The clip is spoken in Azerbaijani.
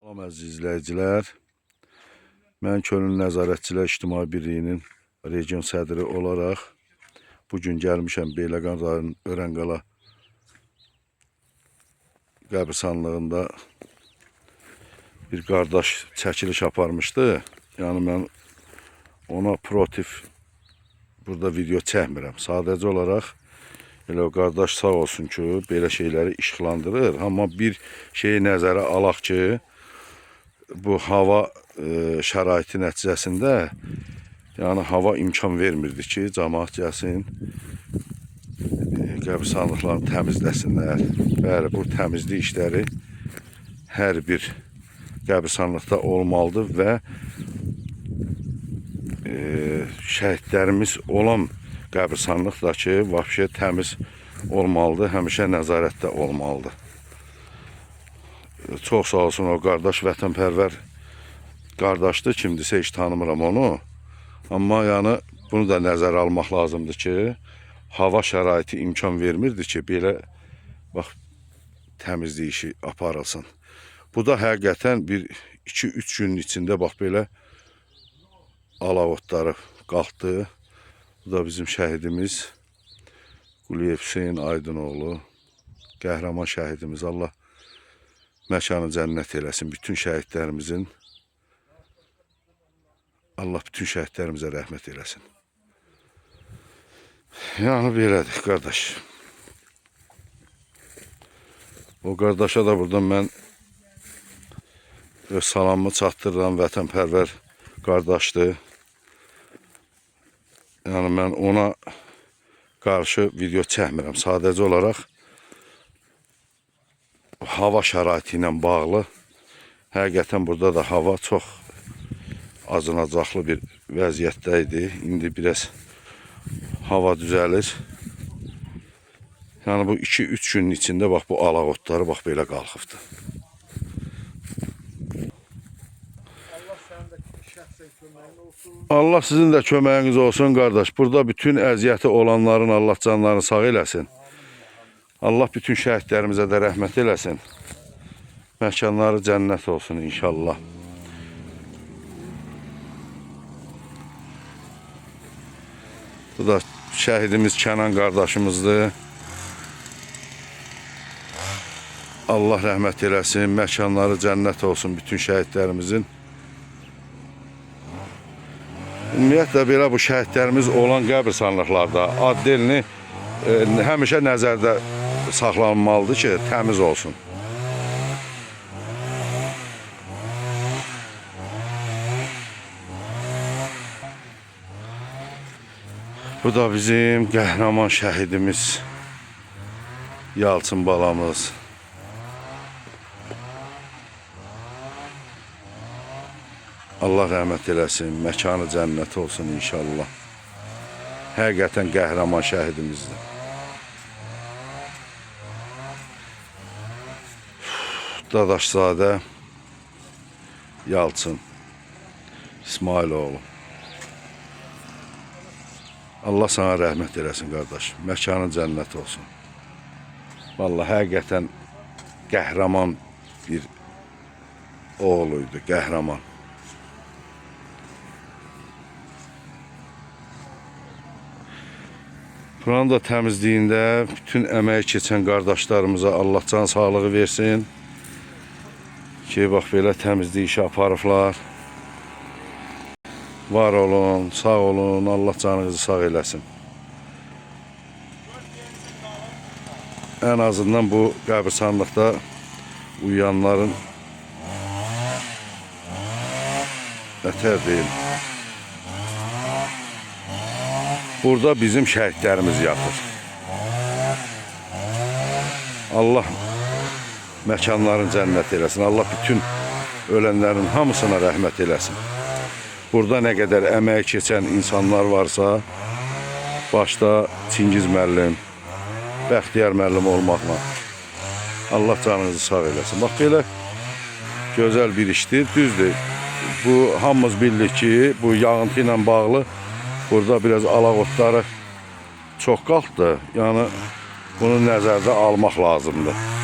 Salam əziz izləyicilər. Mən Könül Nəzarətçilər İctimai Birliyinin region sədri olaraq bugün gəlmişəm Beyləqan rayonunun Örənqala qəbirstanlığında bir qardaş çəkiliş aparmışdı. Yəni mən ona protiv burada video çəkmirəm. Sadəcə olaraq elə o qardaş sağ olsun ki, belə şeyləri işıqlandırır. Amma bir şeyi nəzərə alaq ki, bu hava şəraiti nəticəsində yəni hava imkan vermirdi ki, cəmaət gəlsin, qəbirstanlıqlarını təmizləsinlər. Bəli, bu təmizlik işləri hər bir qəbirstanlıqda olmalıdır və şəhidlərimiz olan qəbirstanlıq da ki, vəbşə təmiz olmalıdır, həmişə nəzarətdə olmalıdır. Çox sağ olsun o qardaş vətənpərvər qardaşdır, kimdirsə heç tanımıram onu. Amma yəni bunu da nəzərə almaq lazımdır ki, hava şəraiti imkan vermirdi ki, belə bax təmizlik işi aparılsın. Bu da həqiqətən bir 2-3 günün içində bax belə alaq otları qalxdı. Bu da bizim şəhidimiz Quliyev Hüseyin Aydınoğlu, qəhrəman şəhidimiz. Allah məkanı cənnət eləsin bütün şəhidlərimizin. Allah bütün şəhidlərimizə rəhmət eləsin. Yəni belədir qardaş. O qardaşa da buradan mən öz salamımı çatdırıram, vətənpərvər qardaşdır. Yəni mən ona qarşı video çəkmirəm. Sadəcə olaraq hava şəraiti ilə bağlı. Həqiqətən burada da hava çox acınacaqlı bir vəziyyətdə idi. İndi biraz hava düzəlir. Yəni bu 2-3 günün içində bax bu alaq otları bax belə qalxıbdı. Allah sizin də köməyiniz olsun qardaş. Burada bütün əziyyəti olanların Allah canlarını sağ eləsin. Allah bütün şəhidlərimizə də rəhmət eləsin. Məkanları cənnət olsun inşallah. Bu da şəhidimiz Kənan qardaşımızdır. Allah rəhmət eləsin. Məkanları cənnət olsun bütün şəhidlərimizin. Ümumiyyətlə belə bu şəhidlərimiz olan qəbirstanlıqlarda addelini həmişə nəzərdə saxlanmalıdır ki, təmiz olsun. Bu da bizim qəhrəman şəhidimiz Yalçın balamız. Allah rəhmət eləsin, məkanı cənnət olsun inşallah. Həqiqətən qəhrəman şəhidimizdir. Dadaşzadə Yalçın İsmailoğlu. Allah sana rəhmət eləsin qardaş. Məkanın cənnət olsun. Vallahi həqiqətən qəhrəman bir oğluydu, qəhrəman. Buranın da təmizliyində bütün əməyi keçən qardaşlarımıza Allah can sağlığı versin. Ki, bax belə təmizlik işi aparıblar. Var olun, sağ olun, Allah canınızı sağ eləsin. Ən azından bu qəbirstanlıqda uyuyanların nətər deyim. Burada bizim şəhidlərimiz yatır. Allah məkanların cənnət eləsin. Allah bütün ölənlərin hamısına rəhmət eləsin. Burada nə qədər əmək keçən insanlar varsa, başda Çingiz müəllim, Bəxtiyar müəllim olmaqla Allah canınızı sağ eləsin. Bax belə gözəl bir işdir. Düzdür. Bu hamımız bilirik ki, bu yağıntı ilə bağlı burada biraz alaq otları çox qalxdı. Yəni bunu nəzərdə almaq lazımdır.